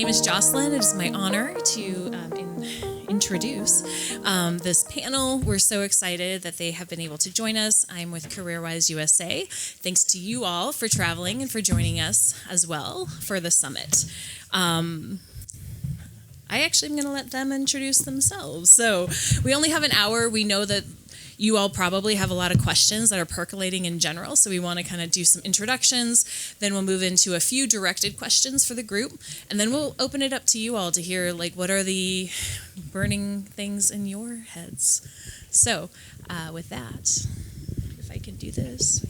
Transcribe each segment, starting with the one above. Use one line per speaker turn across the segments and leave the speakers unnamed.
name is Jocelyn. It is my honor to introduce this panel. We're so excited that they have been able to join us. I'm with CareerWise USA. Thanks to you all for traveling and for joining us as well for the summit. I actually am going to let them introduce themselves. So we only have an hour. We know that you all probably have a lot of questions that are percolating in general, so we want to kind of do some introductions. Then we'll move into a few directed questions for the group, and then we'll open it up to you all to hear, like, what are the burning things in your heads. So with that, if I can do this.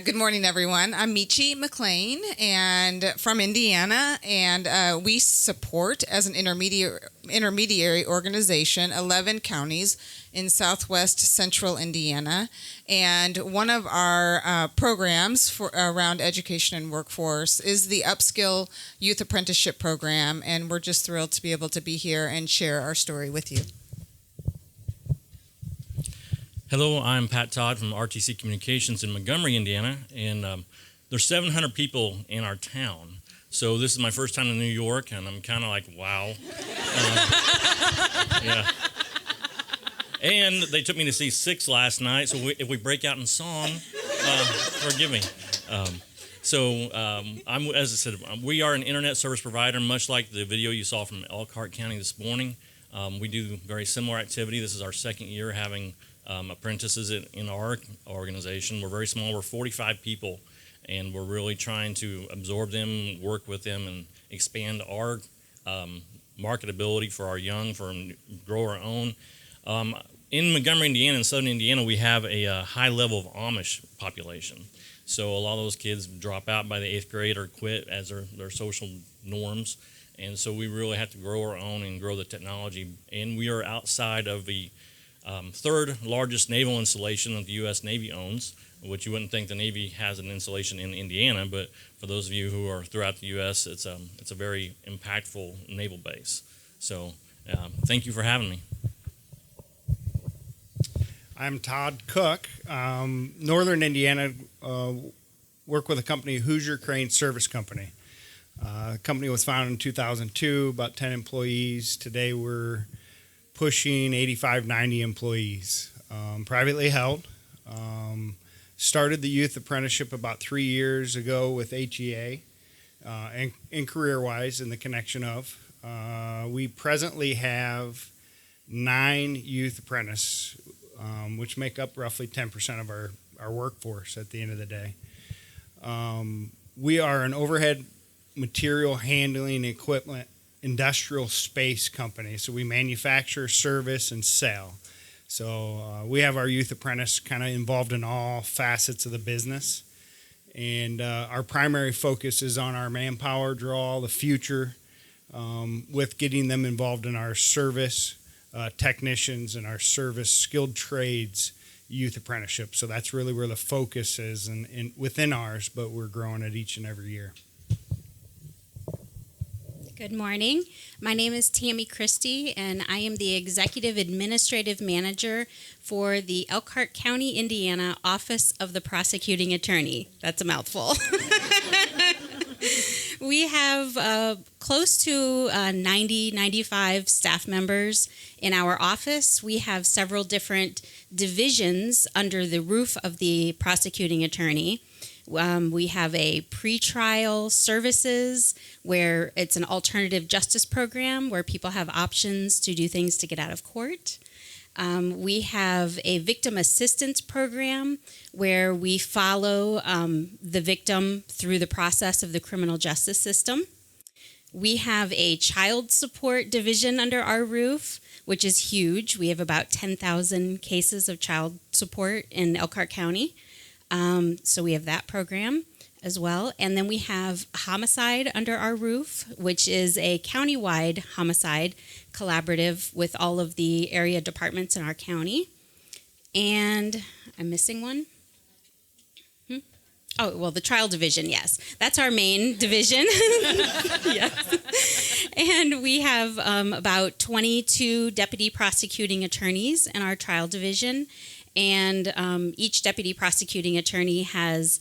Good morning, everyone. I'm Michi McLean and from Indiana, and we support, as an intermediary organization, 11 counties in southwest central Indiana. And one of our programs around education and workforce is the Upskill Youth Apprenticeship Program, and we're just thrilled to be able to be here and share our story with you.
Hello, I'm Pat Todd from RTC Communications in Montgomery, Indiana, and there's 700 people in our town. So this is my first time in New York, and I'm kind of like, wow. Yeah. And they took me to see Six last night, so if we break out in song, forgive me. As I said, we are an internet service provider, much like the video you saw from Elkhart County this morning. We do very similar activity. This is our second year having apprentices in our organization. We're very small. We're 45 people, and we're really trying to absorb them, work with them, and expand our marketability for our young, grow our own. In Montgomery, Indiana, and southern Indiana, we have a high level of Amish population. So a lot of those kids drop out by the 8th grade or quit as their social norms. And so we really have to grow our own and grow the technology. And we are outside of the third largest naval installation that the U.S. Navy owns, which you wouldn't think the Navy has an installation in Indiana, but for those of you who are throughout the U.S., it's a very impactful naval base. So thank you for having me.
I'm Todd Cook. Northern Indiana, work with a company, Hoosier Crane Service Company. The company was founded in 2002, about 10 employees. Today we're pushing 85, 90 employees. Privately held. Started the youth apprenticeship about 3 years ago with HEA and CareerWise in the connection of. We presently have 9 youth apprentices, which make up roughly 10% of our workforce at the end of the day. We are an overhead material handling equipment industrial space company. So we manufacture, service, and sell. So we have our youth apprentice kind of involved in all facets of the business. And our primary focus is on our manpower draw, the future, with getting them involved in our service technicians and our service skilled trades youth apprenticeship. So that's really where the focus is and within ours, but we're growing it each and every year.
Good morning. My name is Tammy Christie, and I am the Executive Administrative Manager for the Elkhart County, Indiana Office of the Prosecuting Attorney. That's a mouthful. We have close to 95 staff members in our office. We have several different divisions under the roof of the prosecuting attorney. We have a pretrial services where it's an alternative justice program where people have options to do things to get out of court. We have a victim assistance program where we follow the victim through the process of the criminal justice system. We have a child support division under our roof, which is huge. We have about 10,000 cases of child support in Elkhart County. So we have that program as well. And then we have homicide under our roof, which is a countywide homicide collaborative with all of the area departments in our county. And I'm missing one. Oh, well, the trial division, yes. That's our main division. Yes. And we have about 22 deputy prosecuting attorneys in our trial division. And each deputy prosecuting attorney has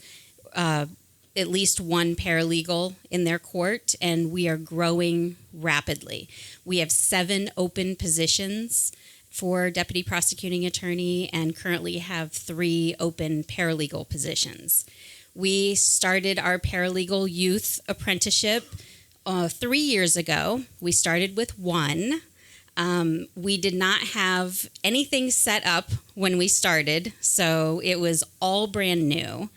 at least one paralegal in their court, and we are growing rapidly. We have 7 open positions for deputy prosecuting attorney and currently have 3 open paralegal positions. We started our paralegal youth apprenticeship 3 years ago. We started with 1. We did not have anything set up when we started, so it was all brand new.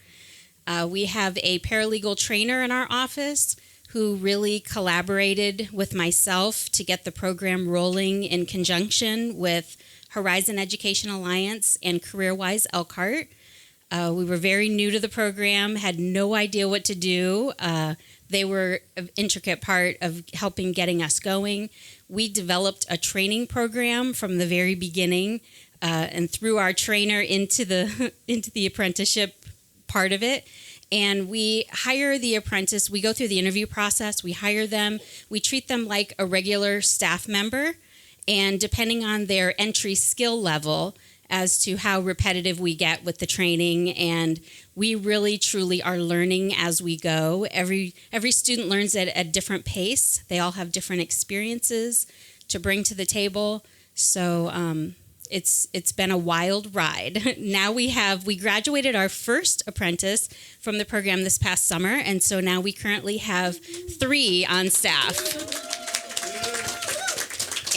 We have a paralegal trainer in our office who really collaborated with myself to get the program rolling in conjunction with Horizon Education Alliance and CareerWise Elkhart. We were very new to the program, had no idea what to do. They were an intricate part of helping getting us going. We developed a training program from the very beginning and threw our trainer into the apprenticeship part of it. And we hire the apprentice. We go through the interview process. We hire them. We treat them like a regular staff member. And depending on their entry skill level as to how repetitive we get with the training, and we really truly are learning as we go. Every student learns at a different pace. They all have different experiences to bring to the table. So it's been a wild ride. Now we graduated our first apprentice from the program this past summer, and so now we currently have 3 on staff.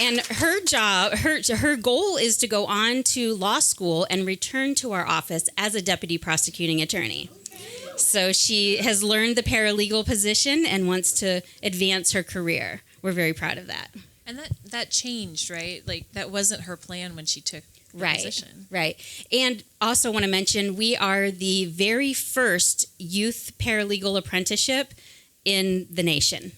And her goal is to go on to law school and return to our office as a deputy prosecuting attorney. So she has learned the paralegal position and wants to advance her career. We're very proud of that.
And that changed, right? Like, that wasn't her plan when she took the position.
Right. And also want to mention, we are the very first youth paralegal apprenticeship in the nation.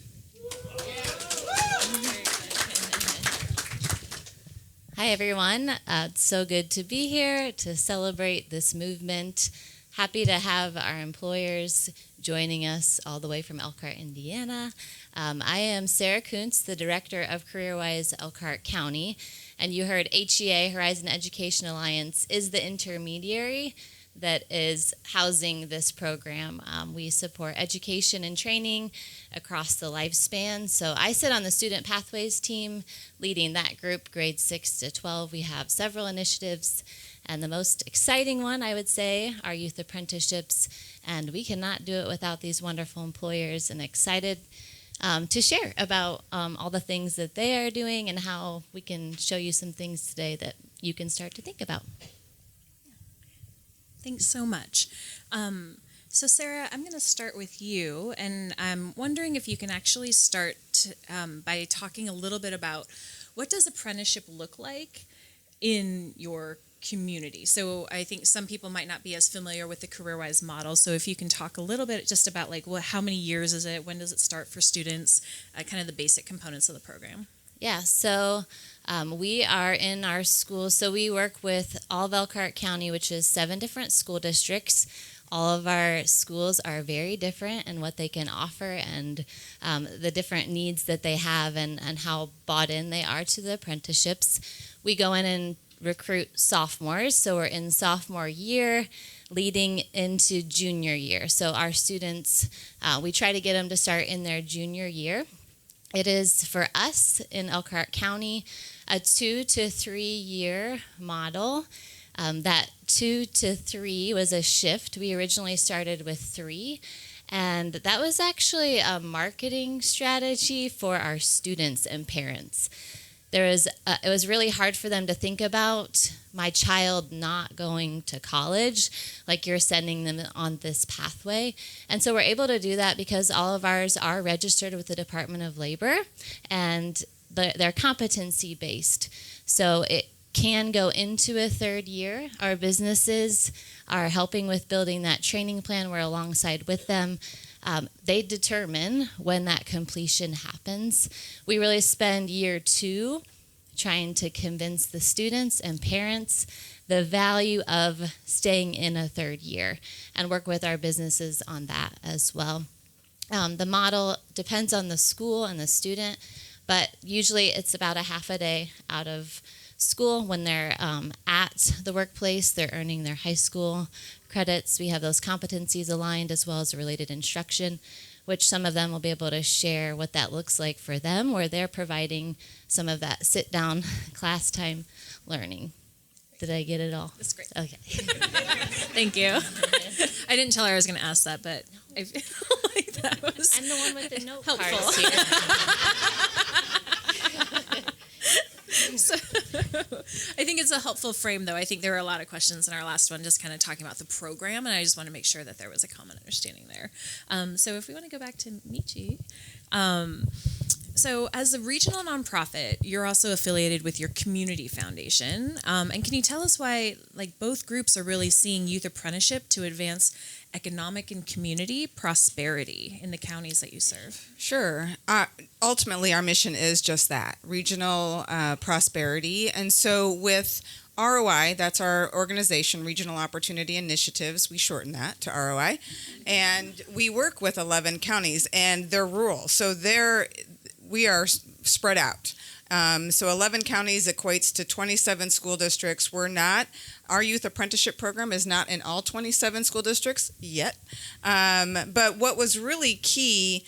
Hi, everyone. It's so good to be here to celebrate this movement. Happy to have our employers joining us all the way from Elkhart, Indiana. I am Sarah Kuntz, the director of CareerWise Elkhart County, and you heard HEA, Horizon Education Alliance, is the intermediary that is housing this program. We support education and training across the lifespan. So I sit on the Student Pathways team leading that group, grades 6 to 12. We have several initiatives, and the most exciting one, I would say, are youth apprenticeships, and we cannot do it without these wonderful employers, and excited to share about all the things that they are doing and how we can show you some things today that you can start to think about.
Thanks so much. So Sarah, I'm going to start with you, and I'm wondering if you can actually start by talking a little bit about what does apprenticeship look like in your community. So I think some people might not be as familiar with the CareerWise model. So if you can talk a little bit just about how many years is it, when does it start for students, kind of the basic components of the program.
Yeah, so we are in our schools. So we work with all of Elkhart County, which is 7 different school districts. All of our schools are very different in what they can offer and the different needs that they have and how bought in they are to the apprenticeships. We go in and recruit sophomores, so we're in sophomore year leading into junior year. So our students, we try to get them to start in their junior year. It is, for us in Elkhart County, a 2 to 3 year model. That 2 to 3 was a shift. We originally started with 3, and that was actually a marketing strategy for our students and parents. It was really hard for them to think about my child not going to college, like you're sending them on this pathway. And so we're able to do that because all of ours are registered with the Department of Labor, and they're competency based. So it can go into a 3rd year. Our businesses are helping with building that training plan. We're alongside with them. They determine when that completion happens. We really spend year 2 trying to convince the students and parents the value of staying in a 3rd year, and work with our businesses on that as well. The model depends on the school and the student, but usually it's about a half a day out of school. When they're at the workplace, they're earning their high school credits. We have those competencies aligned as well as related instruction, which some of them will be able to share what that looks like for them, where they're providing some of that sit-down class time learning. Did I get it all?
That's great.
Okay.
Thank you. I didn't tell her I was going to ask that, but I feel like that was
I'm the one with the note
helpful.
cards here.
So, I think it's a helpful frame, though. I think there were a lot of questions in our last one just kind of talking about the program, and I just want to make sure that there was a common understanding there. So if we want to go back to Michi. So as a regional nonprofit, you're also affiliated with your community foundation. And can you tell us why both groups are really seeing youth apprenticeship to advance economic and community prosperity in the counties that you serve?
Sure. Ultimately, our mission is just that, regional prosperity. And so with ROI, that's our organization, Regional Opportunity Initiatives. We shorten that to ROI. And we work with 11 counties, and they're rural. So we are spread out. So 11 counties equates to 27 school districts. Our youth apprenticeship program is not in all 27 school districts yet. But what was really key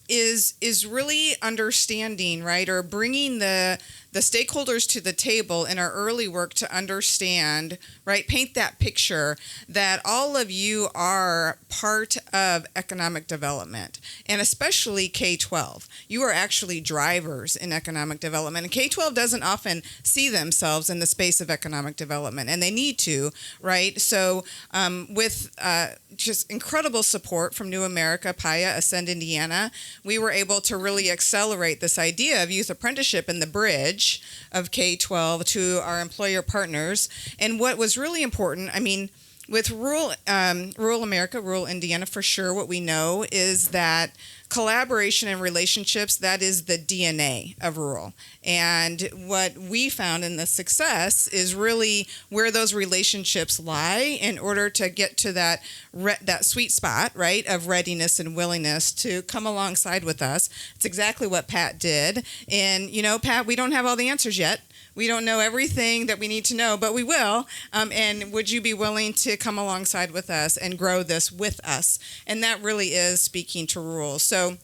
is really understanding, right, or bringing the stakeholders to the table in our early work to understand, right, paint that picture that all of you are part of economic development, and especially K-12. You are actually drivers in economic development, and K-12 doesn't often see themselves in the space of economic development, and they need to, right? So with just incredible support from New America, PAYA, Ascend Indiana, we were able to really accelerate this idea of youth apprenticeship and the bridge of K-12 to our employer partners. And what was really important, with rural America, rural Indiana, for sure, what we know is that collaboration and relationships, that is the DNA of rural. And what we found in the success is really where those relationships lie in order to get to that sweet spot, right, of readiness and willingness to come alongside with us. It's exactly what Pat did. And, Pat, we don't have all the answers yet. We don't know everything that we need to know, but we will. And would you be willing to come alongside with us and grow this with us? And that really is speaking to rural. So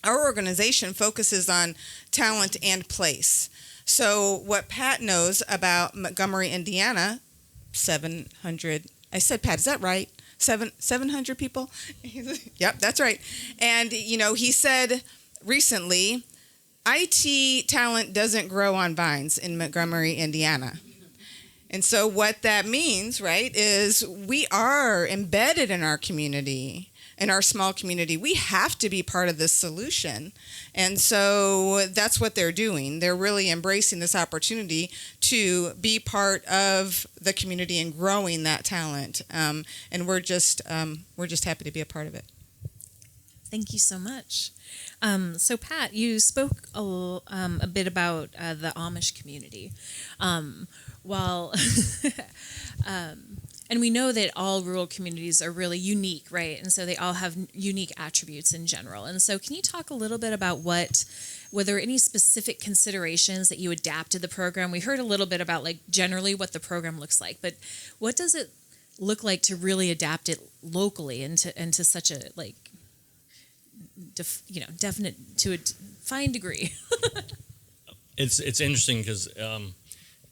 our organization focuses on talent and place. So what Pat knows about Montgomery, Indiana, 700, I said, Pat, is that right? 700 people? Yep, that's right. And, he said recently, IT talent doesn't grow on vines in Montgomery, Indiana. And so what that means, right, is we are embedded in our community, in our small community. We have to be part of this solution. And so that's what they're doing. They're really embracing this opportunity to be part of the community and growing that talent. And we're just happy to be a part of it.
Thank you so much. So Pat, you spoke a bit about the Amish community. And we know that all rural communities are really unique, right? And so they all have unique attributes in general. And so can you talk a little bit about were there any specific considerations that you adapted the program? We heard a little bit about generally what the program looks like, but what does it look like to really adapt it locally into such a definite to a fine degree?
It's interesting because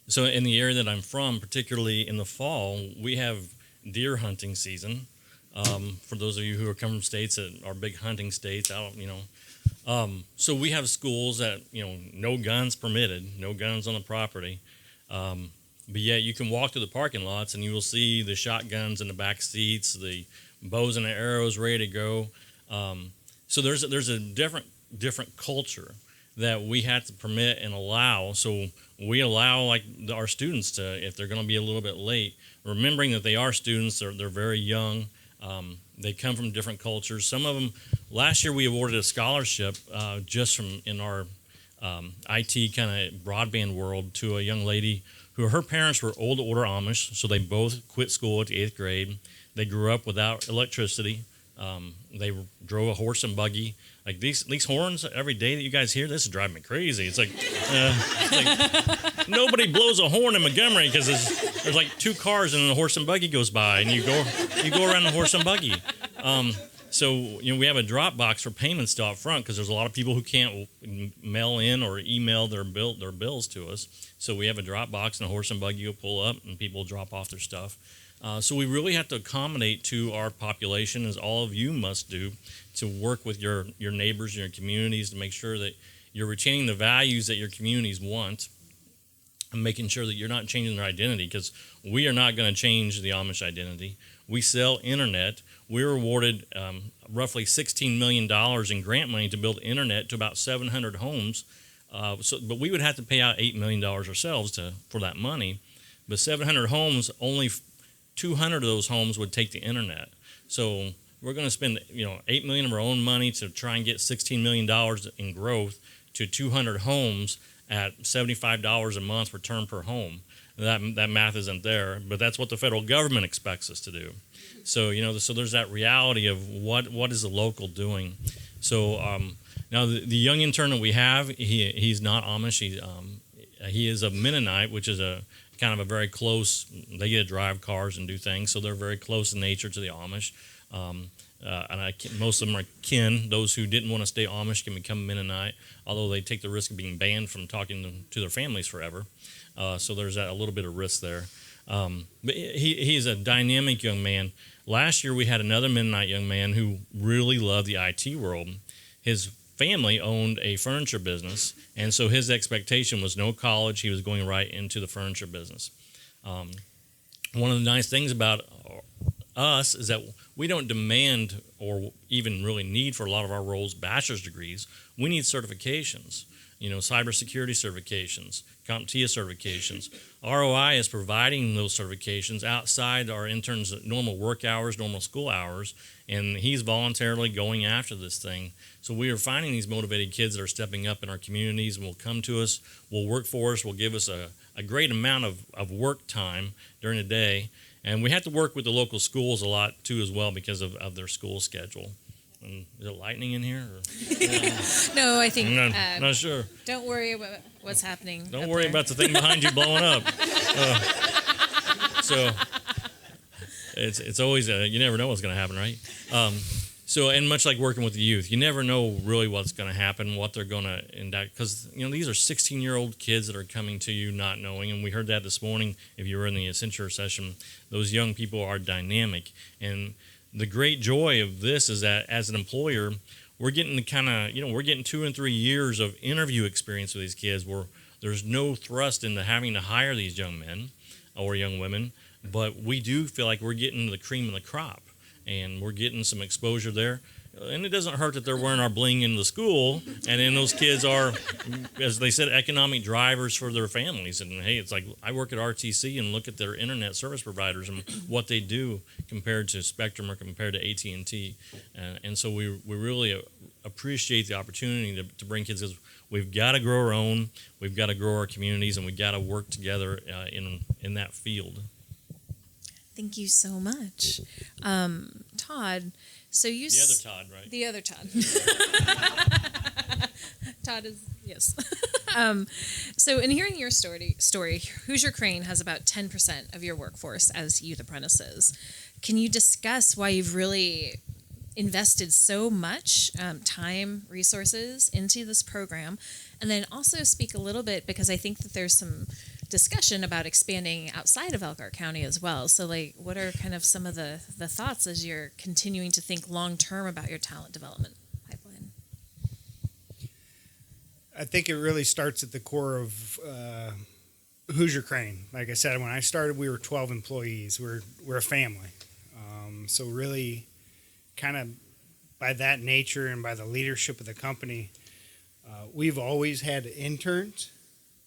so in the area that I'm from, particularly in the fall, we have deer hunting season. For those of you who are coming from states that are big hunting states, so we have schools that no guns permitted, no guns on the property. But yet you can walk to the parking lots and you will see the shotguns in the back seats, the bows and the arrows ready to go. So there's a different culture that we have to permit and allow. So we allow our students to, if they're going to be a little bit late, remembering that they are students, they're very young, they come from different cultures. Some of them, last year we awarded a scholarship just from in our IT kind of broadband world to a young lady who her parents were old order Amish, so they both quit school at the 8th grade. They grew up without electricity. They drove a horse and buggy. These horns every day that you guys hear, this is driving me crazy. It's nobody blows a horn in Montgomery because there's like 2 cars and a horse and buggy goes by, and you go around the horse and buggy. So we have a drop box for payments still out front because there's a lot of people who can't mail in or email their bills to us. So we have a drop box and a horse and buggy will pull up and people drop off their stuff. So we really have to accommodate to our population, as all of you must do, to work with your neighbors and your communities to make sure that you're retaining the values that your communities want and making sure that you're not changing their identity, because we are not going to change the Amish identity. We sell internet. We were awarded roughly $16 million in grant money to build internet to about 700 homes. But we would have to pay out $8 million ourselves for that money. But 700 homes, only 200 of those homes would take the internet. So we're going to spend $8 million of our own money to try and get $16 million in growth to 200 homes at $75 a month return per home. That math isn't there, but that's what the federal government expects us to do. So so there's that reality of what is the local doing. So now the young intern that we have, he's not Amish. He is a Mennonite, which is a kind of a very close. They get to drive cars and do things, so they're very close in nature to the Amish. Most of them are kin. Those who didn't want to stay Amish can become Mennonite, although they take the risk of being banned from talking to their families forever. So there's a little bit of risk there. But he's a dynamic young man. Last year we had another Mennonite young man who really loved the IT world. His family owned a furniture business, and so his expectation was no college. He was going right into the furniture business. One of the nice things about us is that we don't demand or even really need for a lot of our roles bachelor's degrees. We need certifications, cybersecurity certifications, CompTIA certifications. ROI is providing those certifications outside our interns' normal work hours, normal school hours, and he's voluntarily going after this thing. So we are finding these motivated kids that are stepping up in our communities and will come to us, will work for us, will give us a great amount of work time during the day. And we have to work with the local schools a lot, too, as well, because of their school schedule. Is it lightning in here?
No, I think...
I'm not sure.
Don't worry about what's happening.
Don't worry about the thing behind you blowing up. So it's always... you never know what's going to happen, right? And much like working with the youth, you never know really what's going to happen, what they're going to indict. Because, these are 16-year-old kids that are coming to you not knowing. And we heard that this morning if you were in the Accenture session. Those young people are dynamic. And the great joy of this is that as an employer, we're getting we're getting 2 and 3 years of interview experience with these kids where there's no thrust into having to hire these young men or young women. But we do feel like we're getting the cream of the crop. And we're getting some exposure there. And it doesn't hurt that they're wearing our bling in the school. And then those kids are, as they said, economic drivers for their families. And, hey, it's like I work at RTC and look at their internet service providers and what they do compared to Spectrum or compared to AT&T. And so we really appreciate the opportunity to bring kids, because we've got to grow our own, we've got to grow our communities, and we've got to work together in that field.
Thank you so much. Todd, so you...
The other Todd, right?
The other Todd. Todd is, yes. So in hearing your story, Hoosier Crane has about 10% of your workforce as youth apprentices. Can you discuss why you've really invested so much time, resources into this program? And then also speak a little bit, because I think that there's some discussion about expanding outside of Elkhart County as well. So what are kind of some of the thoughts as you're continuing to think long-term about your talent development pipeline?
I think it really starts at the core of Hoosier Crane. Like I said, when I started, we were 12 employees. We're a family. So really kind of by that nature and by the leadership of the company, we've always had interns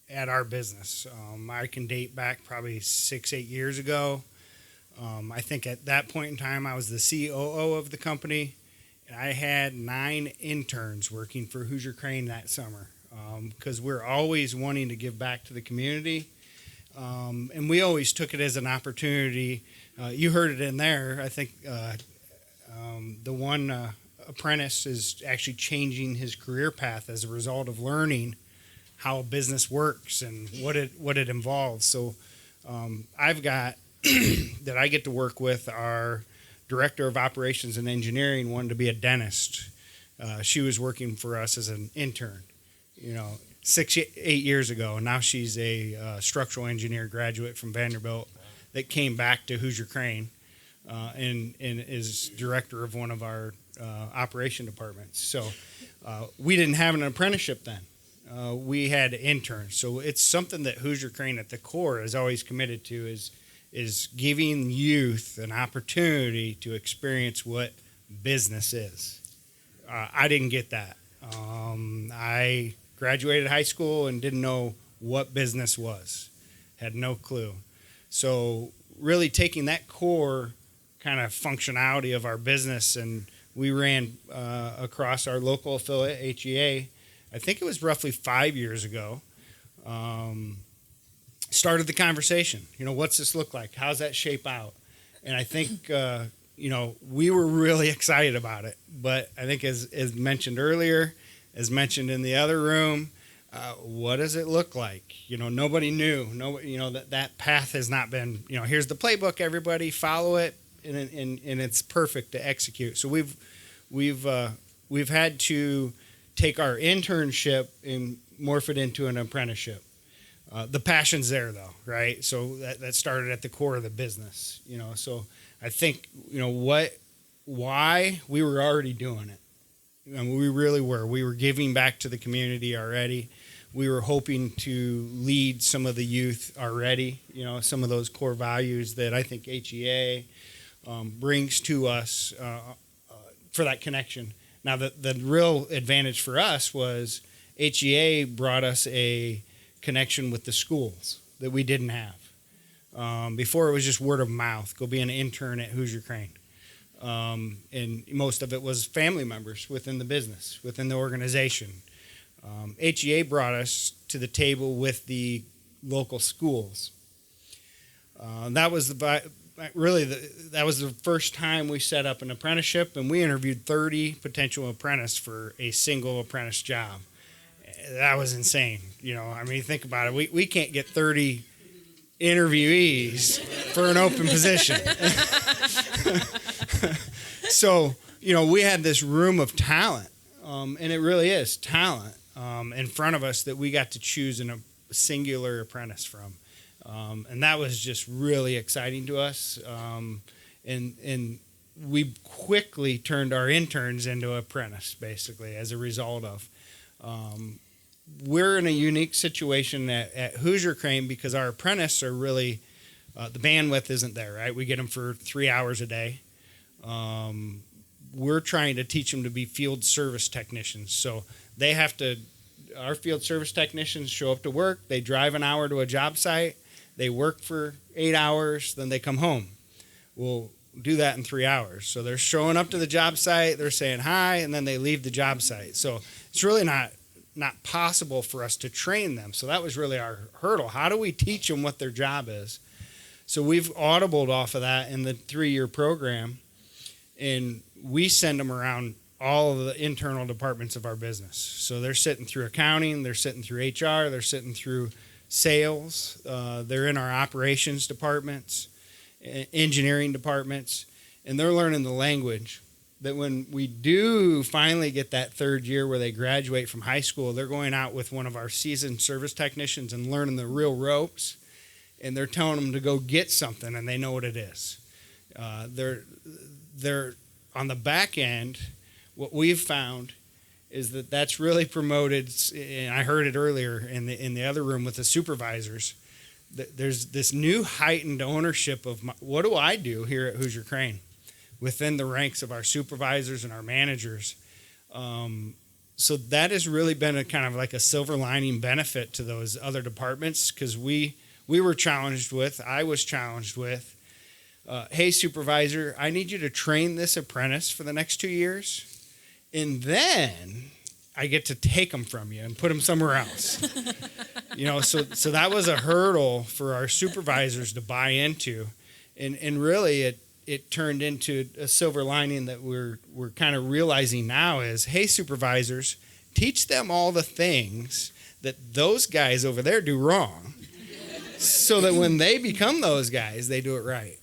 at our business. I can date back probably 6-8 years ago. I think at that point in time, I was the COO of the company, and I had 9 interns working for Hoosier Crane that summer, because we're always wanting to give back to the community, and we always took it as an opportunity. You heard it in there. I think the one apprentice is actually changing his career path as a result of learning how a business works and what it involves. So I've got that I get to work with our director of operations and engineering, wanted to be a dentist. She was working for us as an intern, 8 years ago, and now she's a structural engineer graduate from Vanderbilt that came back to Hoosier Crane and is director of one of our operation departments. So we didn't have an apprenticeship then. We had interns. So it's something that Hoosier Crane at the core is always committed to is giving youth an opportunity to experience what business is. I didn't get that. I graduated high school and didn't know what business was. Had no clue. So really taking that core kind of functionality of our business, and we ran across our local affiliate, HEA, I think it was roughly 5 years ago, started the conversation. What's this look like? How's that shape out? And I think, we were really excited about it. But I think as mentioned earlier, as mentioned in the other room, what does it look like? Nobody knew. That path has not been, here's the playbook, everybody follow it, and it's perfect to execute. So we've had to take our internship and morph it into an apprenticeship. The passion's there though, right? So that started at the core of the business, so I think, why we were already doing it. We really were. We were giving back to the community already. We were hoping to lead some of the youth already, some of those core values that I think HEA brings to us for that connection. Now, the real advantage for us was HEA brought us a connection with the schools that we didn't have. Before it was just word of mouth, go be an intern at Hoosier Crane. And most of it was family members within the business, within the organization. HEA brought us to the table with the local schools. That was the first time we set up an apprenticeship, and we interviewed 30 potential apprentices for a single apprentice job. That was insane. Think about it. We can't get 30 interviewees for an open position. So, we had this room of talent, and it really is talent in front of us that we got to choose a singular apprentice from. And that was just really exciting to us. And we quickly turned our interns into apprentice, basically, as a result of. We're in a unique situation at Hoosier Crane because our apprentices are really, the bandwidth isn't there, right? We get them for 3 hours a day. We're trying to teach them to be field service technicians. So they have to, our field service technicians show up to work, they drive an hour to a job site, they work for 8 hours, then they come home. We'll do that in 3 hours. So they're showing up to the job site, they're saying hi, and then they leave the job site. So it's really not possible for us to train them. So that was really our hurdle. How do we teach them what their job is? So we've audibled off of that in the 3-year program, and we send them around all of the internal departments of our business. So they're sitting through accounting, they're sitting through HR, they're sitting through sales, they're in our operations departments, engineering departments, and they're learning the language that when we do finally get that 3rd year where they graduate from high school, they're going out with one of our seasoned service technicians and learning the real ropes, and they're telling them to go get something, and they know what it is. They're on the back end. What we've found is that that's really promoted, and I heard it earlier in the other room with the supervisors, that there's this new heightened ownership of what do I do here at Hoosier Crane within the ranks of our supervisors and our managers. So that has really been a kind of like a silver lining benefit to those other departments, because we were challenged with, I was challenged with, hey, supervisor, I need you to train this apprentice for the next 2 years, and then I get to take them from you and put them somewhere else. So that was a hurdle for our supervisors to buy into, and really it turned into a silver lining that we're kind of realizing now is, hey, supervisors, teach them all the things that those guys over there do wrong, so that when they become those guys, they do it right.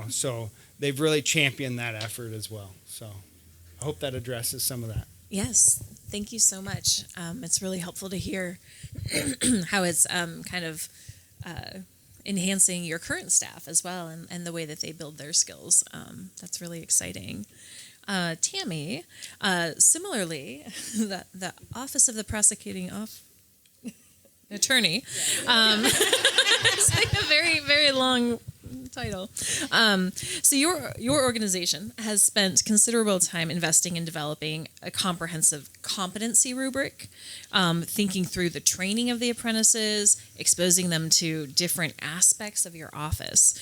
So they've really championed that effort as well. So I hope that addresses some of that.
Yes, thank you so much. It's really helpful to hear how it's kind of enhancing your current staff as well, and the way that they build their skills. That's really exciting. Tammy, similarly, the Office of the Prosecuting Attorney. It's like a very, very long title. So your organization has spent considerable time investing in developing a comprehensive competency rubric, thinking through the training of the apprentices, exposing them to different aspects of your office.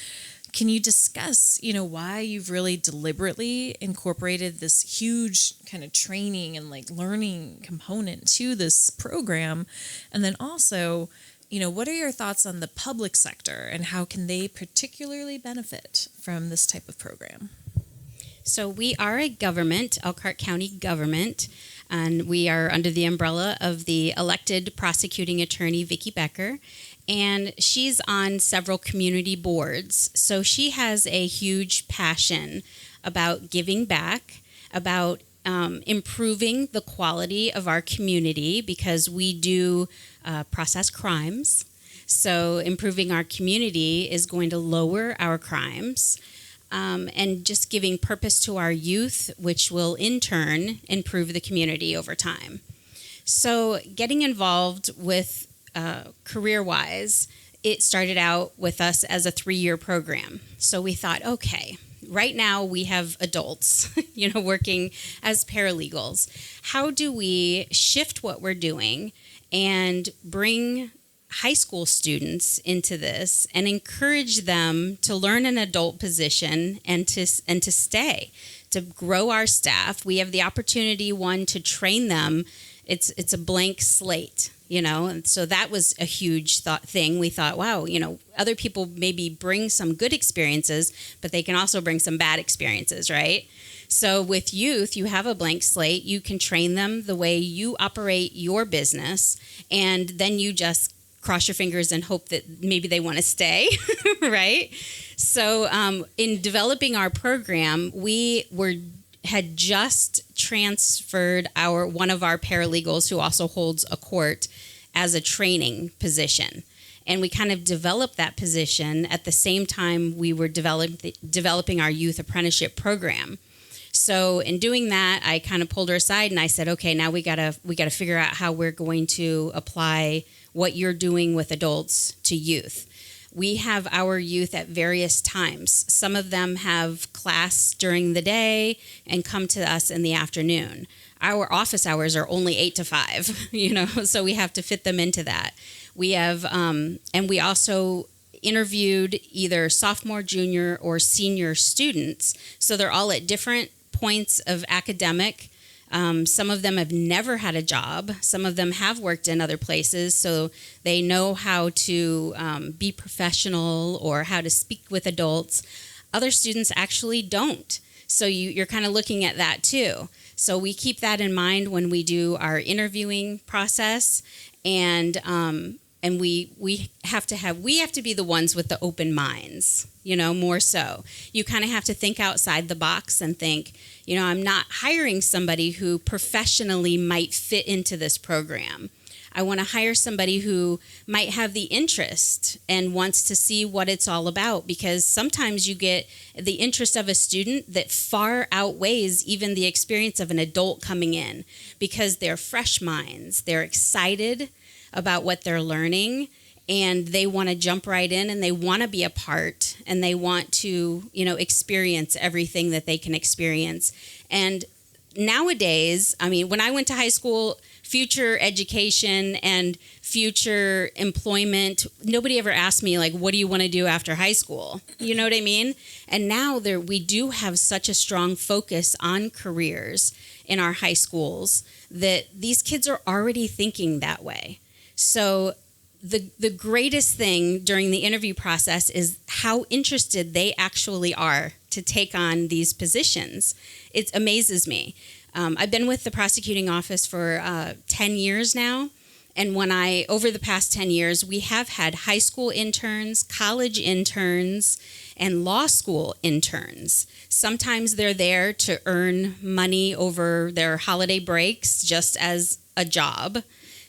Can you discuss, why you've really deliberately incorporated this huge kind of training and learning component to this program? And then also, what are your thoughts on the public sector and how can they particularly benefit from this type of program?
So we are a government, Elkhart County government, and we are under the umbrella of the elected prosecuting attorney, Vicki Becker. And she's on several community boards. So she has a huge passion about giving back, about improving the quality of our community, because we do process crimes. So improving our community is going to lower our crimes, and just giving purpose to our youth, which will in turn improve the community over time. So getting involved with CareerWise, it started out with us as a 3-year program. So we thought, okay, right now we have adults, working as paralegals. How do we shift what we're doing and bring high school students into this and encourage them to learn an adult position and to stay, to grow our staff? We have the opportunity, to train them. It's a blank slate. And so that was a huge thing. We thought, wow, other people maybe bring some good experiences, but they can also bring some bad experiences, right? So with youth, you have a blank slate. You can train them the way you operate your business, and then you just cross your fingers and hope that maybe they want to stay, right? So in developing our program, we had just transferred one of our paralegals, who also holds a court, as a training position. And we kind of developed that position at the same time we were developing our youth apprenticeship program. So in doing that, I kind of pulled her aside and I said, okay, now we gotta figure out how we're going to apply what you're doing with adults to youth. We have our youth at various times. Some of them have class during the day and come to us in the afternoon. Our office hours are only 8 to 5, so we have to fit them into that. We have, and we also interviewed either sophomore, junior, or senior students. So they're all at different points of academic. Some of them have never had a job. Some of them have worked in other places, so they know how to be professional or how to speak with adults. Other students actually don't. So you're kind of looking at that too. So we keep that in mind when we do our interviewing process, and we have to be the ones with the open minds, more so. You kind of have to think outside the box and think, I'm not hiring somebody who professionally might fit into this program. I want to hire somebody who might have the interest and wants to see what it's all about, because sometimes you get the interest of a student that far outweighs even the experience of an adult coming in, because they're fresh minds, they're excited about what they're learning, and they want to jump right in and they want to be a part and they want to, experience everything that they can experience. And nowadays, when I went to high school, future education and future employment, nobody ever asked me, what do you want to do after high school? You know what I mean? And now we do have such a strong focus on careers in our high schools that these kids are already thinking that way. So the greatest thing during the interview process is how interested they actually are to take on these positions. It amazes me. I've been with the prosecuting office for 10 years now, And over the past 10 years, we have had high school interns, college interns, and law school interns. Sometimes they're there to earn money over their holiday breaks just as a job.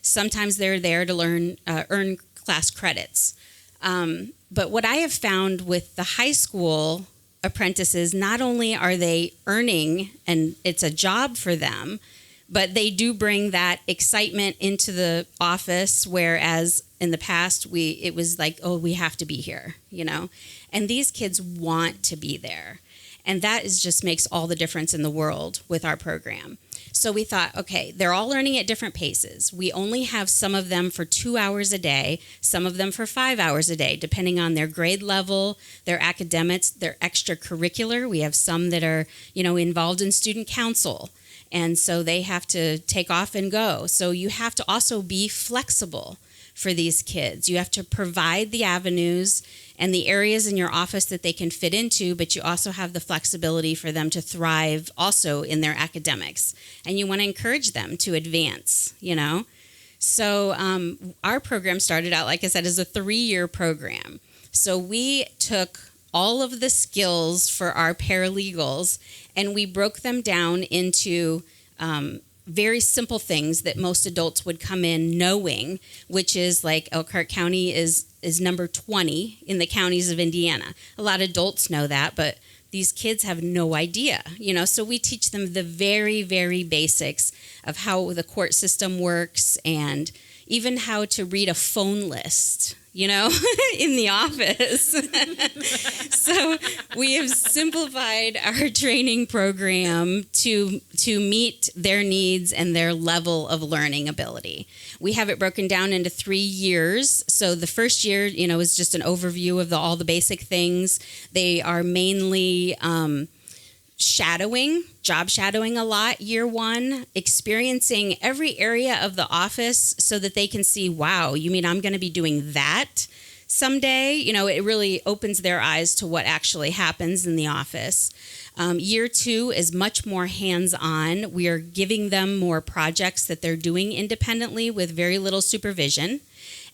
Sometimes they're there to earn class credits. But what I have found with the high school apprentices, not only are they earning and it's a job for them, but they do bring that excitement into the office, whereas in the past it was like, oh, we have to be here, And these kids want to be there. And that just makes all the difference in the world with our program. So we thought, okay, they're all learning at different paces. We only have some of them for 2 hours a day, some of them for 5 hours a day, depending on their grade level, their academics, their extracurricular. We have some that are, involved in student council. And so they have to take off and go. So you have to also be flexible for these kids. You have to provide the avenues and the areas in your office that they can fit into, but you also have the flexibility for them to thrive also in their academics. And you want to encourage them to advance, So our program started out, like I said, as a 3-year program. So we took all of the skills for our paralegals and we broke them down into very simple things that most adults would come in knowing, which is like Elkhart County is number 20 in the counties of Indiana. A lot of adults know that, but these kids have no idea, So we teach them the very, very basics of how the court system works and even how to read a phone list, in the office. So we have simplified our training program to meet their needs and their level of learning ability. We have it broken down into 3 years. So the first year, is just an overview of all the basic things. They are mainly job shadowing a lot year 1, experiencing every area of the office so that they can see, wow, you mean I'm going to be doing that someday? It really opens their eyes to what actually happens in the office. Year 2 is much more hands-on. We are giving them more projects that they're doing independently with very little supervision.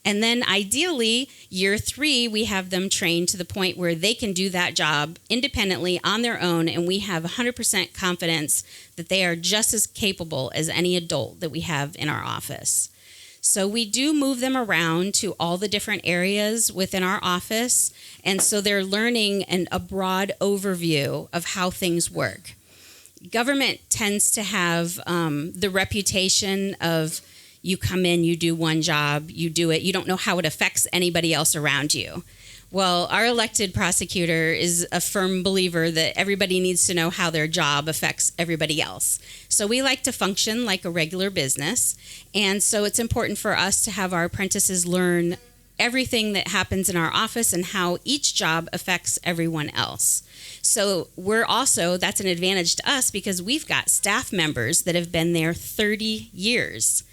And then ideally, year 3, we have them trained to the point where they can do that job independently on their own, and we have 100% confidence that they are just as capable as any adult that we have in our office. So we do move them around to all the different areas within our office, and so they're learning a broad overview of how things work. Government tends to have the reputation of you come in, you do one job, you do it, you don't know how it affects anybody else around you. Well, our elected prosecutor is a firm believer that everybody needs to know how their job affects everybody else. So we like to function like a regular business, and so it's important for us to have our apprentices learn everything that happens in our office and how each job affects everyone else. So that's an advantage to us because we've got staff members that have been there 30 years.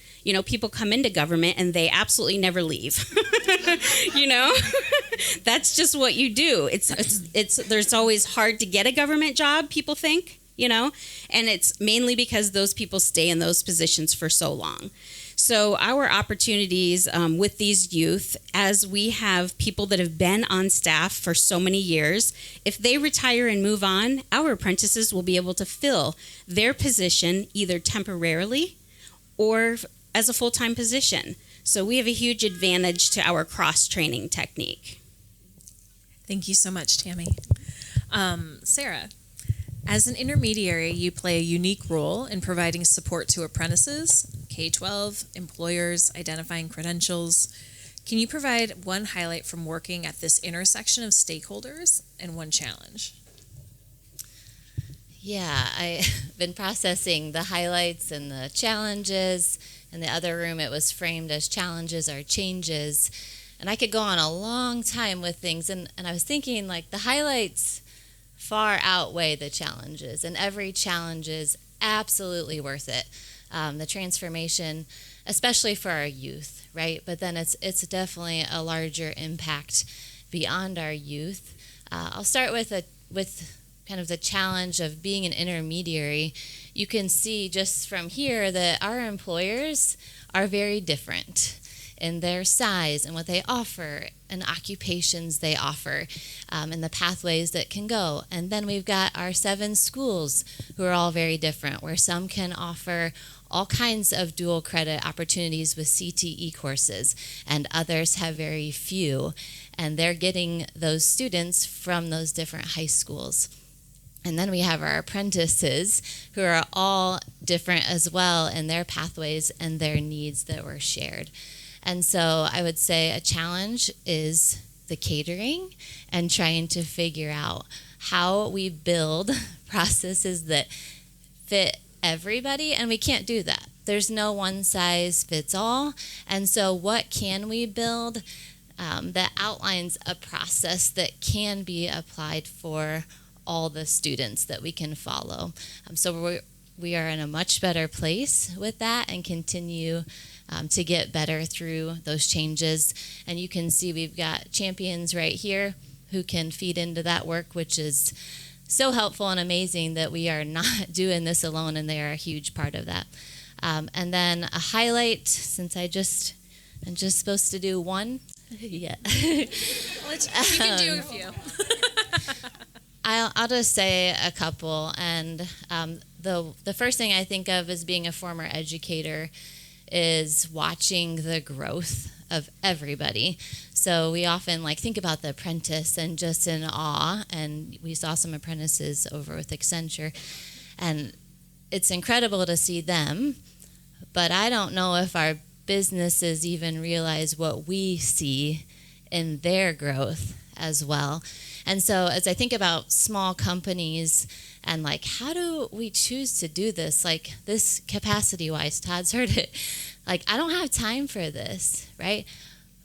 People come into government and they absolutely never leave. That's just what you do. It's always hard to get a government job, people think, and it's mainly because those people stay in those positions for so long. So our opportunities with these youth, as we have people that have been on staff for so many years, if they retire and move on, our apprentices will be able to fill their position either temporarily or as a full-time position. So we have a huge advantage to our cross-training technique.
Thank you so much, Tammy. Sarah, as an intermediary, you play a unique role in providing support to apprentices, K-12, employers, identifying credentials. Can you provide one highlight from working at this intersection of stakeholders and one challenge?
Yeah, I've been processing the highlights and the challenges. In the other room, it was framed as challenges or changes. And I could go on a long time with things. And I was thinking, the highlights far outweigh the challenges. And every challenge is absolutely worth it. The transformation, especially for our youth, right? But then it's definitely a larger impact beyond our youth. I'll start with kind of the challenge of being an intermediary, you can see just from here that our employers are very different in their size and what they offer and occupations they offer, and the pathways that can go. And then we've got our 7 schools who are all very different, where some can offer all kinds of dual credit opportunities with CTE courses, and others have very few. And they're getting those students from those different high schools. And then we have our apprentices who are all different as well in their pathways and their needs that were shared. And so I would say a challenge is the catering and trying to figure out how we build processes that fit everybody, and we can't do that. There's no one size fits all. And so what can we build that outlines a process that can be applied for all the students that we can follow? So we are in a much better place with that and continue to get better through those changes. And you can see we've got champions right here who can feed into that work, which is so helpful and amazing that we are not doing this alone, and they are a huge part of that. And then a highlight, since I'm just supposed to do one. Yeah.
You can do a few.
I'll just say a couple. And the first thing I think of as being a former educator is watching the growth of everybody. So we often think about the apprentice and just in awe, and we saw some apprentices over with Accenture, and it's incredible to see them, but I don't know if our businesses even realize what we see in their growth as well. And so as I think about small companies and how do we choose to do this? This capacity-wise, Todd's heard it. I don't have time for this, right?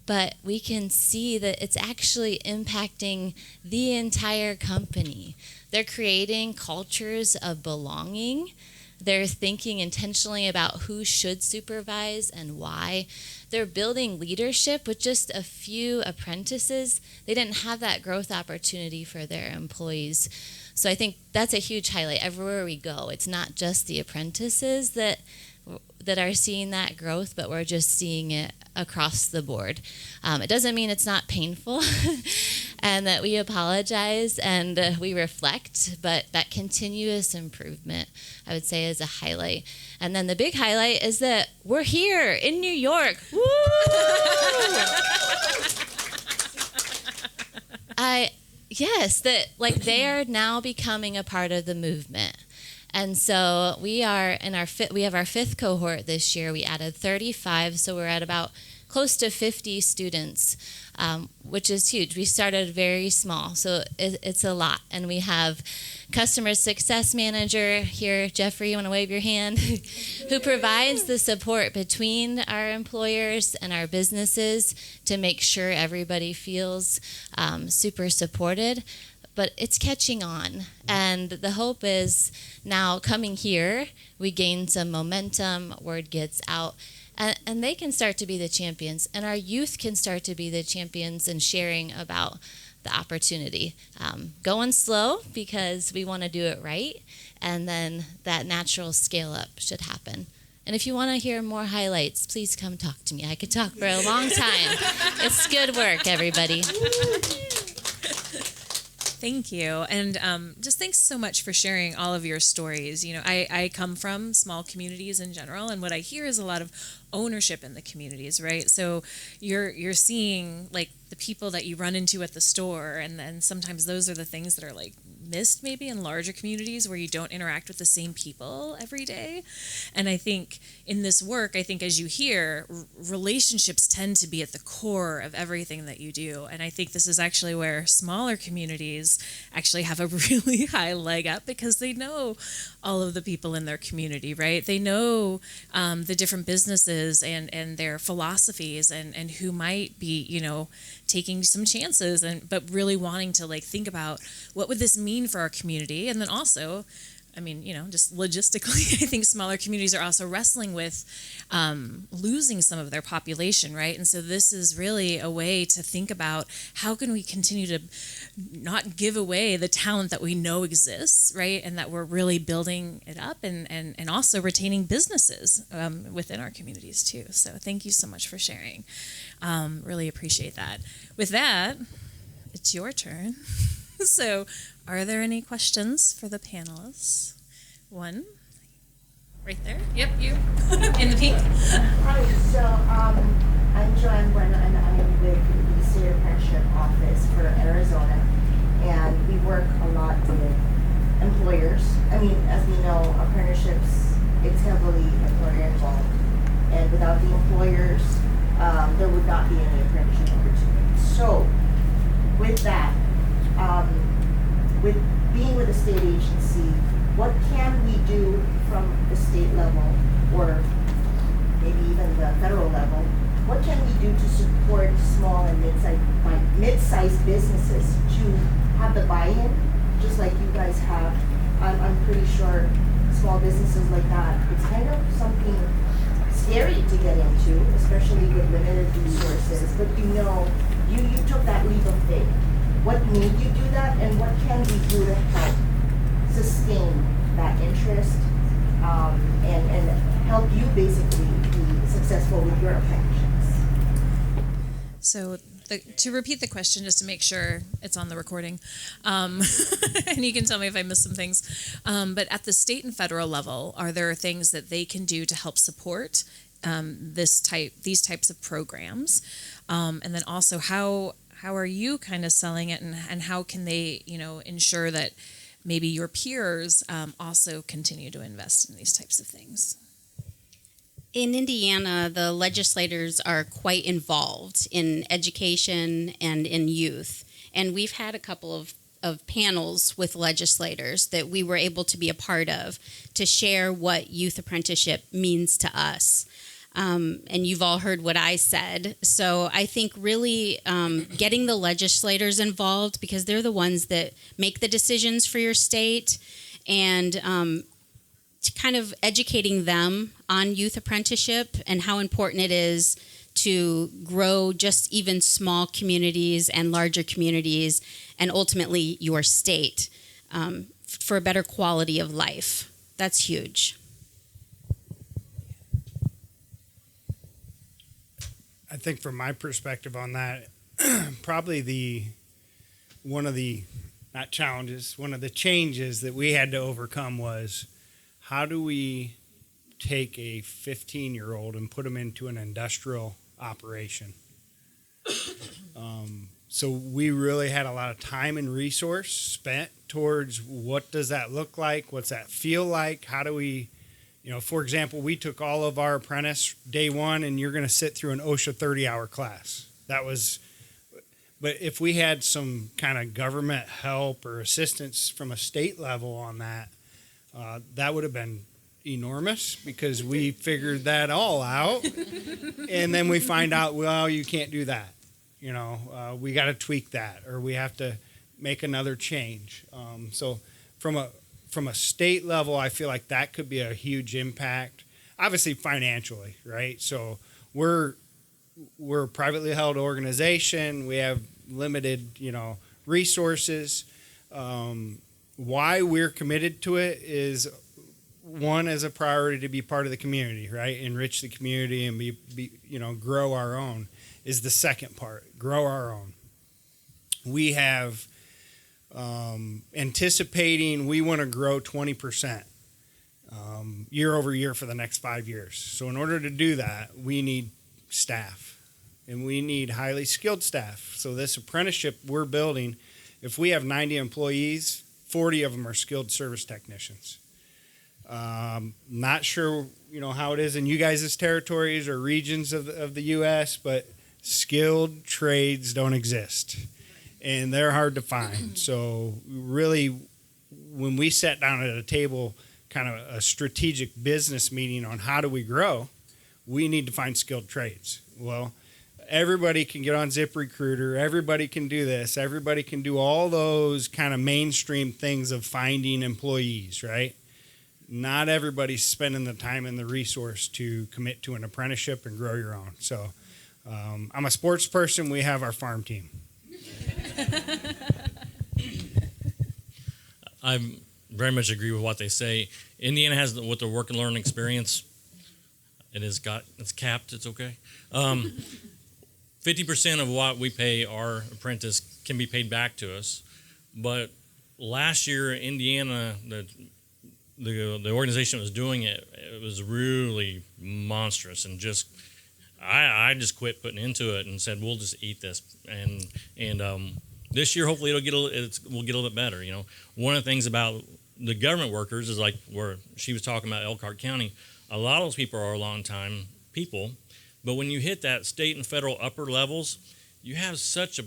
But we can see that it's actually impacting the entire company. They're creating cultures of belonging. They're thinking intentionally about who should supervise and why. They're building leadership with just a few apprentices. They didn't have that growth opportunity for their employees. So I think that's a huge highlight everywhere we go. It's not just the apprentices that are seeing that growth, but we're just seeing it across the board. It doesn't mean it's not painful and that we apologize and we reflect, but that continuous improvement, I would say, is a highlight. And then the big highlight is that we're here in New York. Woo! Yes, that they are now becoming a part of the movement. And so we are we have our 5th cohort this year. We added 35, so we're at about close to 50 students, which is huge. We started very small, so it's a lot. And we have customer success manager here, Jeffrey, you want to wave your hand, who provides the support between our employers and our businesses to make sure everybody feels super supported. But it's catching on, and the hope is now coming here, we gain some momentum, word gets out, and they can start to be the champions, and our youth can start to be the champions and sharing about the opportunity. Going slow because we want to do it right, and then that natural scale up should happen. And if you want to hear more highlights, please come talk to me. I could talk for a long time. It's good work, everybody.
Thank you. And just thanks so much for sharing all of your stories. I come from small communities in general, and what I hear is a lot of ownership in the communities, right? So you're seeing the people that you run into at the store, and then sometimes those are the things that are missed maybe in larger communities where you don't interact with the same people every day. And I think in this work, as you hear, relationships tend to be at the core of everything that you do. And I think this is actually where smaller communities actually have a really high leg up, because they know all of the people in their community, right? They know the different businesses and their philosophies and who might be, taking some chances but really wanting to think about what would this mean for our community. And then also I mean, just logistically, I think smaller communities are also wrestling with losing some of their population, right? And so this is really a way to think about how can we continue to not give away the talent that we know exists, right? And that we're really building it up and also retaining businesses within our communities too. So thank you so much for sharing. Really appreciate that. With that, it's your turn. So, are there any questions for the panelists? One, right there. Yep, you in the pink.
Hi, so I'm Joanne Bueno, and I'm with the State Apprenticeship Office for Arizona, and we work a lot with employers. I mean, as we know, apprenticeships, it's heavily employer involved, and without the employers, there would not be any apprenticeship opportunities. So, with that, with being with a state agency, what can we do from the state level, or maybe even the federal level? What can we do to support small and mid-sized businesses to have the buy-in, just like you guys have? I'm pretty sure small businesses like that, it's kind of something scary to get into, especially with limited resources. But you took that leap of faith. What made you do that, and what can we do to help sustain that interest and help you basically be successful with your apprenticeships?
So to repeat the question, just to make sure it's on the recording, and you can tell me if I missed some things, but at the state and federal level, are there things that they can do to help support these types of programs? And then also, how are you kind of selling it, and how can they, ensure that maybe your peers also continue to invest in these types of things?
In Indiana, the legislators are quite involved in education and in youth. And we've had a couple of panels with legislators that we were able to be a part of to share what youth apprenticeship means to us. And you've all heard what I said. So I think really getting the legislators involved, because they're the ones that make the decisions for your state, and kind of educating them on youth apprenticeship and how important it is to grow just even small communities and larger communities, and ultimately your state for a better quality of life. That's huge.
I think from my perspective on that, probably one of the changes that we had to overcome was, how do we take a 15-year-old and put them into an industrial operation? So we really had a lot of time and resource spent towards what does that look like? What's that feel like? How do we, for example, we took all of our apprentice day one, and you're going to sit through an OSHA 30-hour class. But if we had some kind of government help or assistance from a state level on that, that would have been enormous, because we figured that all out. And then we find out, well, you can't do that. We got to tweak that, or we have to make another change. So from a state level, I feel like that could be a huge impact. Obviously financially, right? So we're a privately held organization. We have limited, resources. Why we're committed to it is, one, as a priority to be part of the community, right? Enrich the community and be grow our own is the second part. Grow our own. We have anticipating we want to grow 20% year over year for the next 5 years. So in order to do that, we need staff, and we need highly skilled staff. So this apprenticeship we're building, if we have 90 employees, 40 of them are skilled service technicians. Not sure, how it is in you guys' territories or regions of the U.S., but skilled trades don't exist, and they're hard to find. So really, when we sat down at a table, kind of a strategic business meeting on how do we grow, we need to find skilled trades. Well, everybody can get on ZipRecruiter. Everybody can do this. Everybody can do all those kind of mainstream things of finding employees, right? not everybody's spending the time and the resource to commit to an apprenticeship and grow your own. So I'm a sports person. We have our farm team.
I very much agree with what they say. Indiana has, with their work and learn experience, it's capped, it's okay. 50% of what we pay our apprentice can be paid back to us. But last year, Indiana, the organization that was doing it, it was really monstrous, and just I just quit putting into it and said we'll just eat this, and this year hopefully we'll get a little bit better. You know, one of the things about the government workers is like where she was talking about Elkhart County. A lot of those people are long time people, but when you hit that state and federal upper levels, you have such a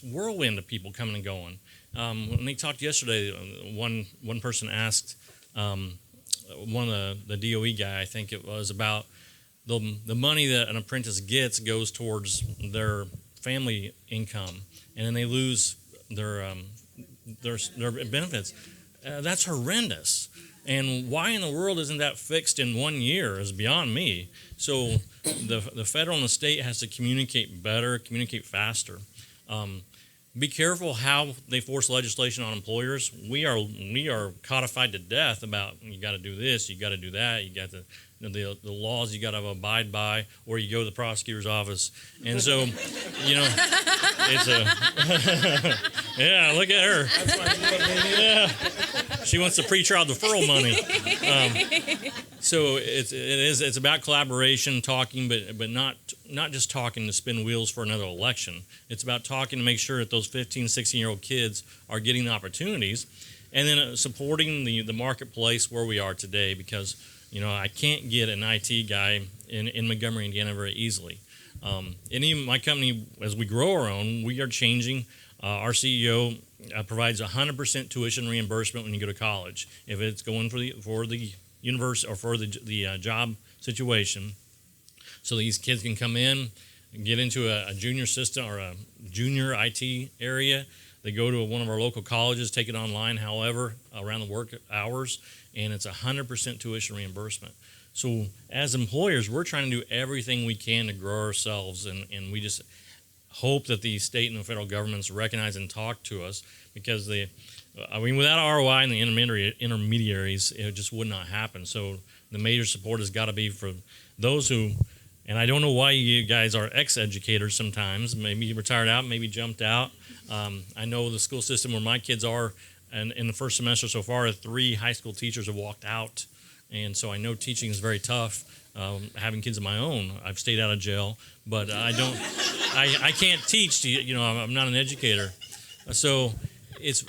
whirlwind of people coming and going. When they talked yesterday, one person asked one of the DOE guy, I think it was, about the money that an apprentice gets goes towards their family income, and then they lose their benefits. That's horrendous. And why in the world isn't that fixed in 1 year is beyond me. So the federal and the state has to communicate better, communicate faster. Be careful how they force legislation on employers. We are codified to death about you got to do this, you got to do that, you got the laws you got to abide by, or you go to the prosecutor's office. And so, you know, it's yeah, look at her. Yeah, she wants the pretrial deferral money. So it's about collaboration, talking, but not just talking to spin wheels for another election. It's about talking to make sure that those 15, 16-year-old kids are getting the opportunities, and then supporting the marketplace where we are today, because you know, I can't get an IT guy in Montgomery, Indiana very easily. And even my company, as we grow our own, we are changing. Our CEO provides 100% tuition reimbursement when you go to college, if it's going for the university or for the job situation. So these kids can come in and get into a junior system or a junior IT area. They go to one of our local colleges, take it online, however, around the work hours, and it's 100% tuition reimbursement. So as employers, we're trying to do everything we can to grow ourselves, and we just hope that the state and the federal governments recognize and talk to us, because without ROI and the intermediaries, it just would not happen. So the major support has got to be for those who, and I don't know why you guys are ex-educators sometimes, maybe you retired out, maybe jumped out. I know the school system where my kids are, and in the first semester so far, 3 high school teachers have walked out. And so I know teaching is very tough. Having kids of my own, I've stayed out of jail, but I can't teach. You know, I'm not an educator. So it's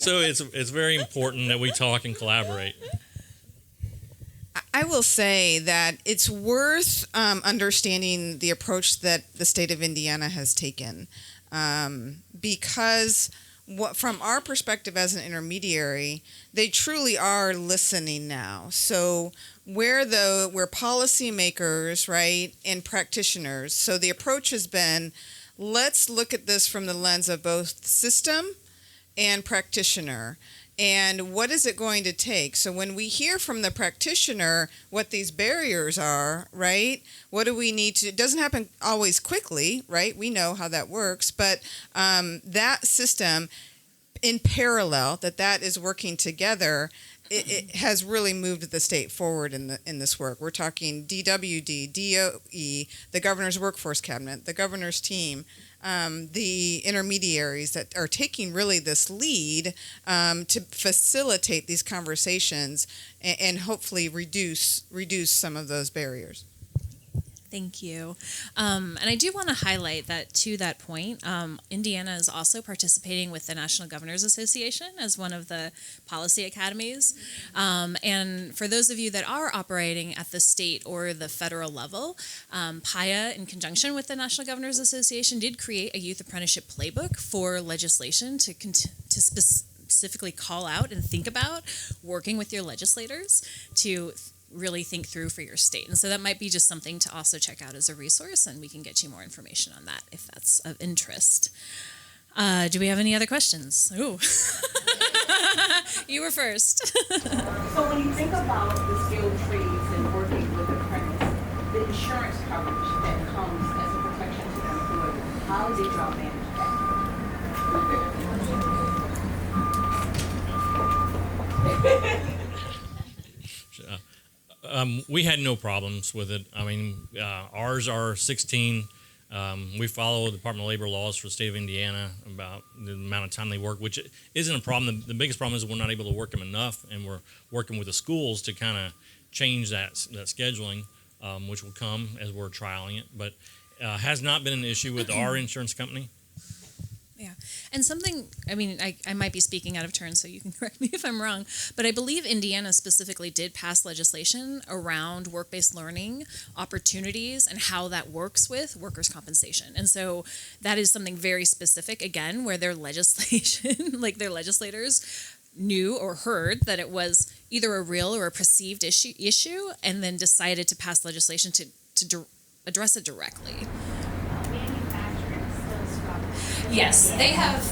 it's very important that we talk and collaborate.
I will say that it's worth understanding the approach that the state of Indiana has taken, because from our perspective as an intermediary, they truly are listening now. So we're policymakers, right, and practitioners. So the approach has been, let's look at this from the lens of both system and practitioner. And what is it going to take? So when we hear from the practitioner what these barriers are, right, what do we need to, it doesn't happen always quickly, right? We know how that works, but that system in parallel, that is working together, it has really moved the state forward in this work. We're talking DWD, DOE, the governor's workforce cabinet, the governor's team, the intermediaries that are taking really this lead to facilitate these conversations and hopefully reduce some of those barriers.
Thank you. And I do want to highlight that, to that point, Indiana is also participating with the National Governors Association as one of the policy academies. And for those of you that are operating at the state or the federal level, PIA, in conjunction with the National Governors Association, did create a youth apprenticeship playbook for legislation to specifically call out and think about working with your legislators to really think through for your state. And so that might be just something to also check out as a resource, and we can get you more information on that if that's of interest. Do we have any other questions? Ooh. You were first.
So when you think about the skilled trades and working with apprentices, the insurance coverage that comes as a protection to the employer, how did y'all manage that?
We had no problems with it. I mean, ours are 16. We follow the Department of Labor laws for the state of Indiana about the amount of time they work, which isn't a problem. The biggest problem is we're not able to work them enough, and we're working with the schools to kind of change that scheduling, which will come as we're trialing it. But has not been an issue with our insurance company.
Yeah. And something, I mean, I might be speaking out of turn, so you can correct me if I'm wrong, but I believe Indiana specifically did pass legislation around work-based learning opportunities and how that works with workers' compensation. And so that is something very specific, again, where their legislation, like their legislators knew or heard that it was either a real or a perceived issue and then decided to pass legislation to address it directly. Yes, they have.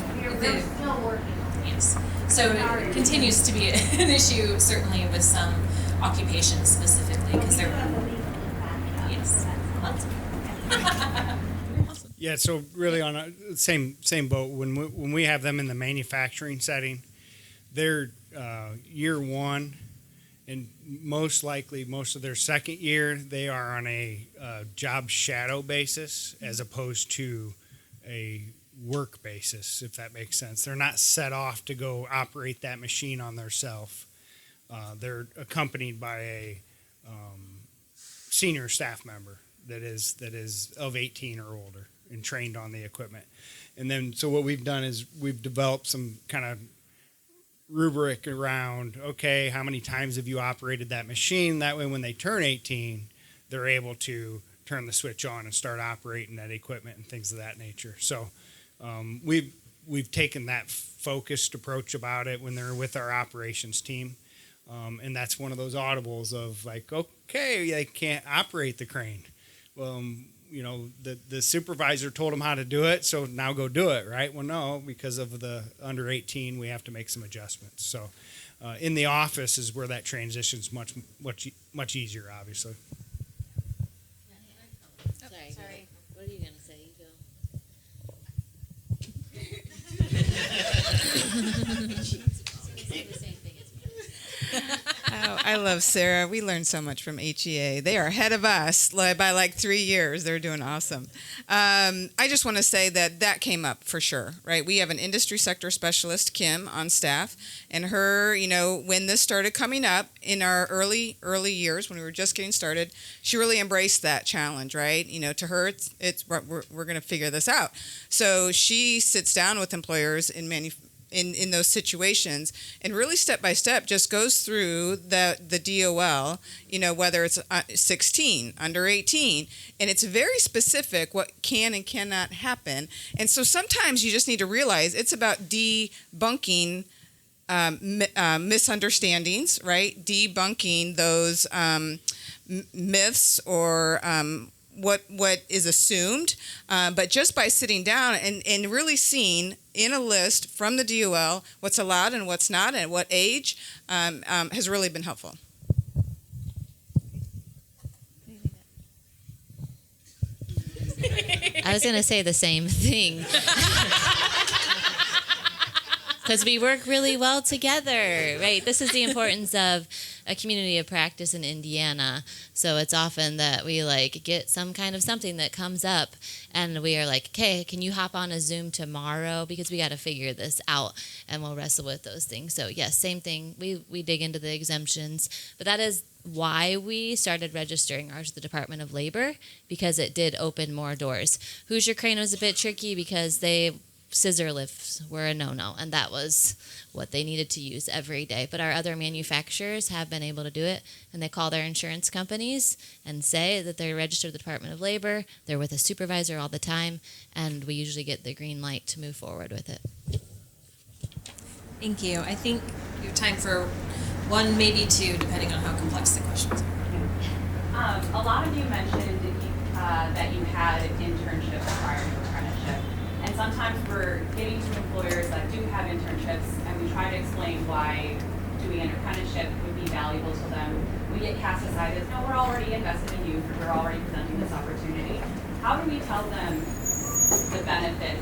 They're still working.
Yes. So it continues to be an issue, certainly with some occupations specifically, because they're. Yes. Awesome.
Yeah, so really on a same boat. When we have them in the manufacturing setting, they're year one, and most likely most of their second year they are on a job shadow basis as opposed to a work basis, if that makes sense. They're not set off to go operate that machine on theirself. They're accompanied by a senior staff member that is of 18 or older and trained on the equipment. And then, so what we've done is we've developed some kind of rubric around, okay, how many times have you operated that machine? That way when they turn 18, they're able to turn the switch on and start operating that equipment and things of that nature. So we've taken that focused approach about it when they're with our operations team. And that's one of those audibles of like, okay, they can't operate the crane. Well, the supervisor told them how to do it, so now go do it, right? Well, no, because of the under 18, we have to make some adjustments. So in the office is where that transition is much easier, obviously.
Sorry. What are you going to say?
Oh, I love Sarah. We learned so much from HEA. They are ahead of us by like 3 years. They're doing awesome. I just want to say that came up for sure, right? We have an industry sector specialist, Kim, on staff, and her, when this started coming up in our early years when we were just getting started, she really embraced that challenge, right? To her, it's we're going to figure this out. So she sits down with employers in those situations and really step by step just goes through the DOL, whether it's 16, under 18, and it's very specific what can and cannot happen. And so sometimes you just need to realize it's about debunking misunderstandings, right? Debunking those myths or what is assumed, but just by sitting down and really seeing in a list from the DOL what's allowed and what's not and at what age has really been helpful.
I was going to say the same thing. Because we work really well together, right? This is the importance of a community of practice in Indiana. So it's often that we get some kind of something that comes up and we are like, okay, can you hop on a Zoom tomorrow? Because we got to figure this out and we'll wrestle with those things. So yes, same thing. We dig into the exemptions, but that is why we started registering ours with the Department of Labor, because it did open more doors. Hoosier Crane was a bit tricky because scissor lifts were a no-no, and that was what they needed to use every day. But our other manufacturers have been able to do it, and they call their insurance companies and say that they're registered with the Department of Labor, they're with a supervisor all the time, and we usually get the green light to move forward with it.
Thank you. I think you have time for one, maybe two, depending on how complex the questions are.
A lot of you mentioned that you had internships prior to apprenticeship. And
And sometimes we're getting to employers that do have internships, and we try to explain why doing an apprenticeship would be valuable to them. We get cast aside as, no, we're already invested in youth, or we're already presenting this opportunity. How do we tell them the benefit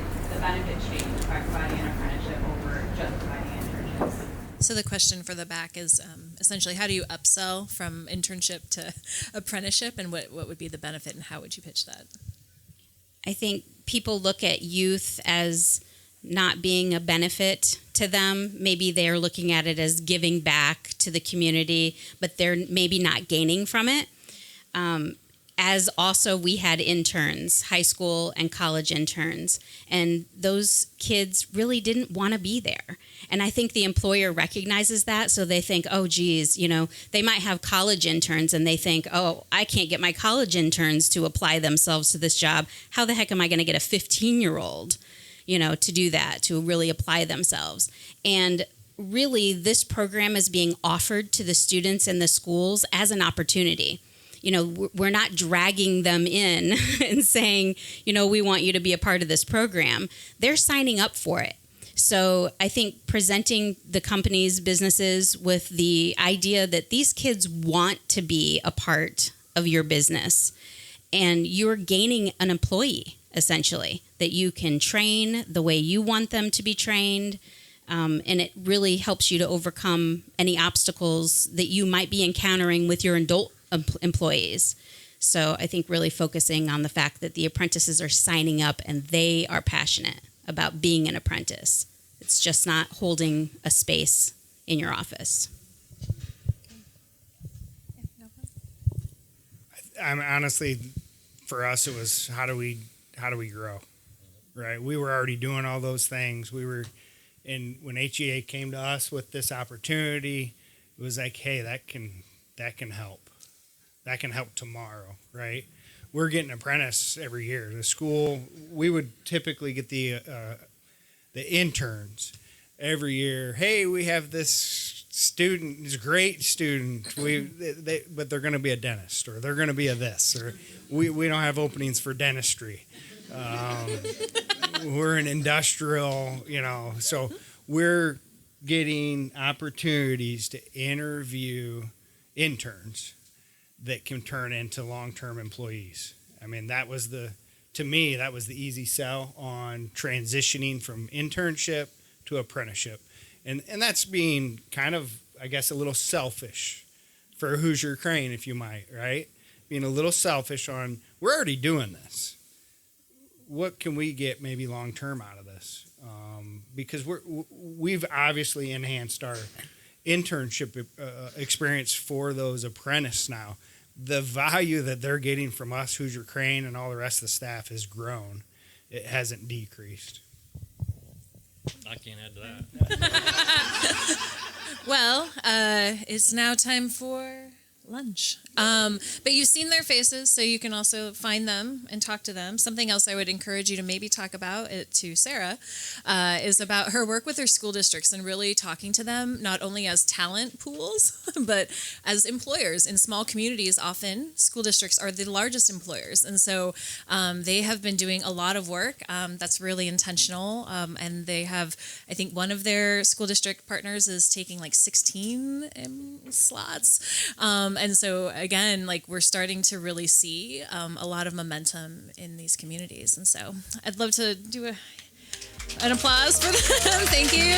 change by providing an apprenticeship over just providing internships?
So the question for the back is essentially, how do you upsell from internship to apprenticeship, and what would be the benefit, and how would you pitch that?
I think people look at youth as not being a benefit to them. Maybe they're looking at it as giving back to the community, but they're maybe not gaining from it. As also, we had interns, high school and college interns, and those kids really didn't want to be there. And I think the employer recognizes that, so they think, oh, geez, they might have college interns, and they think, oh, I can't get my college interns to apply themselves to this job. How the heck am I going to get a 15-year-old, to do that, to really apply themselves? And really, this program is being offered to the students in the schools as an opportunity. We're not dragging them in and saying, we want you to be a part of this program. They're signing up for it. So I think presenting the companies, businesses with the idea that these kids want to be a part of your business, and you're gaining an employee, essentially, that you can train the way you want them to be trained. And it really helps you to overcome any obstacles that you might be encountering with your adult employees. So I think really focusing on the fact that the apprentices are signing up and they are passionate about being an apprentice. It's just not holding a space in your office.
I'm honestly, for us, it was how do we grow, right? We were already doing all those things. And when HEA came to us with this opportunity, it was like, hey, that can help. That can help tomorrow, right? We're getting apprentice every year. The school, we would typically get the interns every year. Hey, we have this student, this great student. But they're going to be a dentist, or they're going to be a this, or we don't have openings for dentistry. We're an industrial, so we're getting opportunities to interview interns that can turn into long-term employees. I mean, to me, that was the easy sell on transitioning from internship to apprenticeship. And that's being kind of, I guess, a little selfish for Hoosier Crane, if you might, right? Being a little selfish on, we're already doing this. What can we get maybe long-term out of this? Because we've obviously enhanced our internship experience for those apprentices now. The value that they're getting from us, Hoosier Crane, and all the rest of the staff has grown. It hasn't decreased.
I can't add to that.
Well, it's now time for lunch. But you've seen their faces, so you can also find them and talk to them. Something else I would encourage you to maybe talk about to Sarah is about her work with her school districts and really talking to them not only as talent pools, but as employers. In small communities, often school districts are the largest employers. And so they have been doing a lot of work that's really intentional. And they have, I think one of their school district partners is taking like 16 slots. And so again, like we're starting to really see a lot of momentum in these communities. And so I'd love to do an applause for them. Thank you.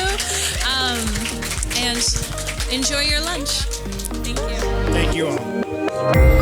And enjoy your lunch. Thank you.
Thank you all.